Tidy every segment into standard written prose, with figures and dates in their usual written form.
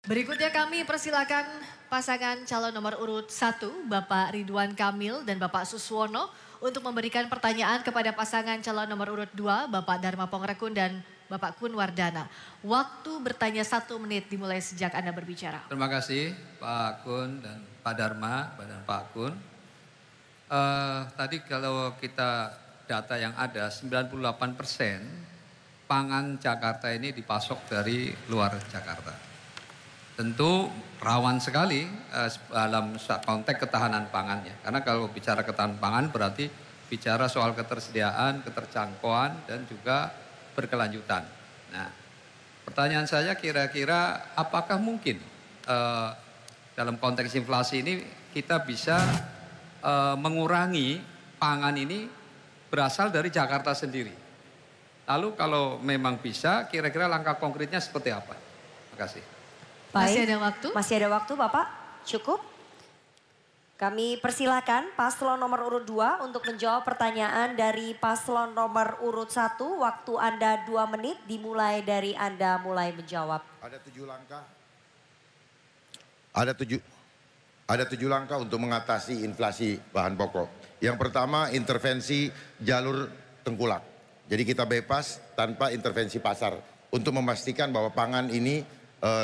Berikutnya kami persilakan pasangan calon nomor urut 1, Bapak Ridwan Kamil dan Bapak Suswono untuk memberikan pertanyaan kepada pasangan calon nomor urut 2, Bapak Dharma Pongrekun dan Bapak Kun Wardana. Waktu bertanya 1 menit dimulai sejak Anda berbicara. Terima kasih Pak Kun dan Pak Dharma dan Pak Kun. Tadi kalau kita data yang ada 98% pangan Jakarta ini dipasok dari luar Jakarta. Tentu rawan sekali dalam konteks ketahanan pangannya. Karena kalau bicara ketahanan pangan berarti bicara soal ketersediaan, keterjangkauan dan juga berkelanjutan. Nah, pertanyaan saya kira-kira apakah mungkin dalam konteks inflasi ini kita bisa mengurangi pangan ini berasal dari Jakarta sendiri. Lalu kalau memang bisa, kira-kira langkah konkretnya seperti apa? Terima kasih. Masih ada waktu? Masih ada waktu Bapak, cukup. Kami persilakan paslon nomor urut 2 untuk menjawab pertanyaan dari paslon nomor urut 1. Waktu Anda 2 menit dimulai dari Anda mulai menjawab. Ada 7 langkah. Ada 7 langkah untuk mengatasi inflasi bahan pokok. Yang pertama intervensi jalur tengkulak. Jadi kita bebas tanpa intervensi pasar untuk memastikan bahwa pangan ini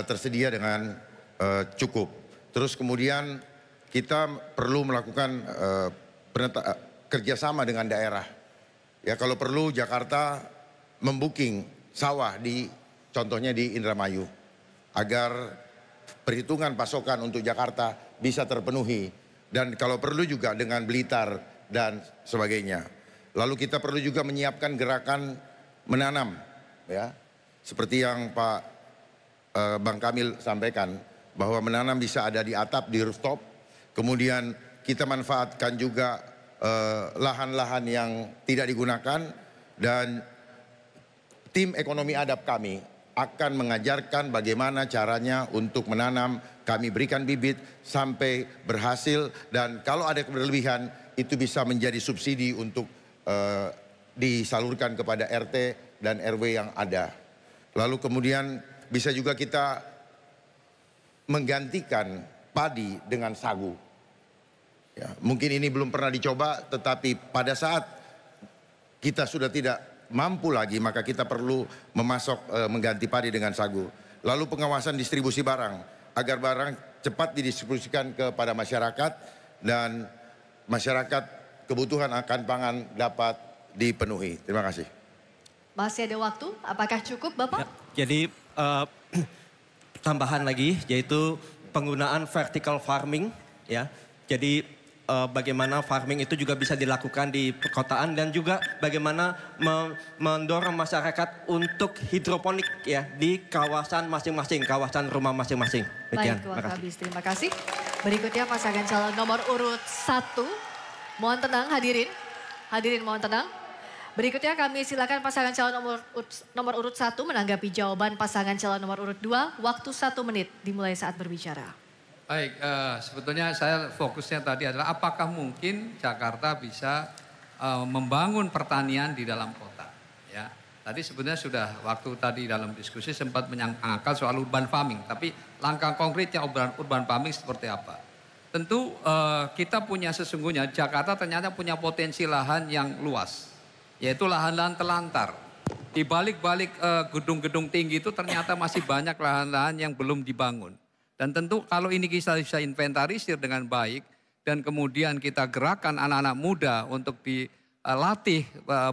tersedia dengan cukup. Terus kemudian kita perlu melakukan kerjasama dengan daerah. Ya kalau perlu Jakarta membooking sawah contohnya di Indramayu agar perhitungan pasokan untuk Jakarta bisa terpenuhi dan kalau perlu juga dengan Blitar dan sebagainya. Lalu kita perlu juga menyiapkan gerakan menanam, ya seperti yang Pak Bang Kamil sampaikan bahwa menanam bisa ada di atap, di rooftop. Kemudian kita manfaatkan juga lahan-lahan yang tidak digunakan dan tim ekonomi adab kami akan mengajarkan bagaimana caranya untuk menanam. Kami berikan bibit sampai berhasil dan kalau ada berlebihan itu bisa menjadi subsidi untuk disalurkan kepada RT dan RW yang ada. Lalu kemudian bisa juga kita menggantikan padi dengan sagu. Ya, mungkin ini belum pernah dicoba, tetapi pada saat kita sudah tidak mampu lagi, maka kita perlu mengganti padi dengan sagu. Lalu pengawasan distribusi barang, agar barang cepat didistribusikan kepada masyarakat dan masyarakat kebutuhan akan pangan dapat dipenuhi. Terima kasih. Masih ada waktu, apakah cukup Bapak? Ya, jadi tambahan lagi yaitu penggunaan vertical farming ya. Jadi bagaimana farming itu juga bisa dilakukan di perkotaan dan juga bagaimana mendorong masyarakat untuk hidroponik ya di kawasan masing-masing, kawasan rumah masing-masing. Baik, waktu habis. Terima kasih. Berikutnya pasangan calon nomor urut 1. Mohon tenang hadirin. Hadirin mohon tenang. Berikutnya kami silakan pasangan calon nomor urut 1 menanggapi jawaban pasangan calon nomor urut 2. Waktu 1 menit dimulai saat berbicara. Baik, sebetulnya saya fokusnya tadi adalah apakah mungkin Jakarta bisa membangun pertanian di dalam kota. Ya, tadi sebenarnya sudah waktu tadi dalam diskusi sempat menyangkal soal urban farming. Tapi langkah konkretnya urban farming seperti apa? Tentu kita punya sesungguhnya Jakarta ternyata punya potensi lahan yang luas. Yaitu lahan-lahan telantar. Di balik-balik gedung-gedung tinggi itu ternyata masih banyak lahan-lahan yang belum dibangun. Dan tentu kalau ini kita bisa inventarisir dengan baik. Dan kemudian kita gerakan anak-anak muda untuk dilatih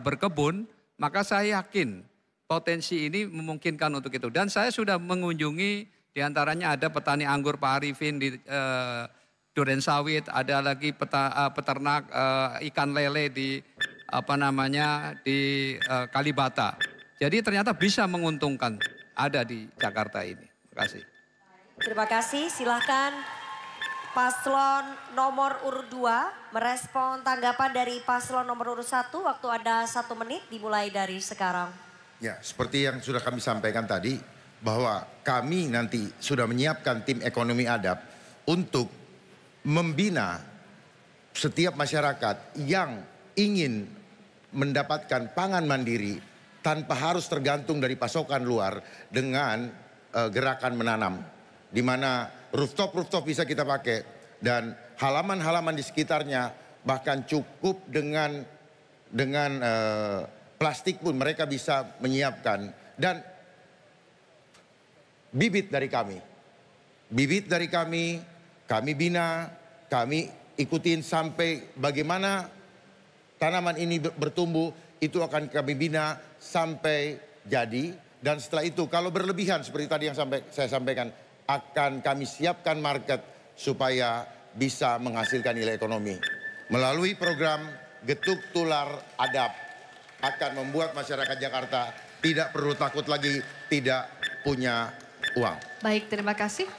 berkebun. Maka saya yakin potensi ini memungkinkan untuk itu. Dan saya sudah mengunjungi diantaranya ada petani anggur Pak Arifin di Duren Sawit, ada lagi peternak ikan lele di Kalibata. Jadi ternyata bisa menguntungkan ada di Jakarta ini. Terima kasih. Terima kasih. Silahkan paslon nomor urut 2 merespon tanggapan dari paslon nomor urut 1. Waktu Anda 1 menit dimulai dari sekarang. Ya, seperti yang sudah kami sampaikan tadi bahwa kami nanti sudah menyiapkan tim ekonomi adab untuk membina setiap masyarakat yang ingin mendapatkan pangan mandiri tanpa harus tergantung dari pasokan luar dengan gerakan menanam. di mana rooftop bisa kita pakai dan halaman-halaman di sekitarnya bahkan cukup dengan plastik pun mereka bisa menyiapkan. Dan bibit dari kami bina, kami ikutin sampai bagaimana tanaman ini bertumbuh, itu akan kami bina sampai jadi. Dan setelah itu kalau berlebihan seperti tadi yang saya sampaikan, akan kami siapkan market supaya bisa menghasilkan nilai ekonomi. Melalui program Getuk Tular Adab akan membuat masyarakat Jakarta tidak perlu takut lagi tidak punya uang. Baik, terima kasih.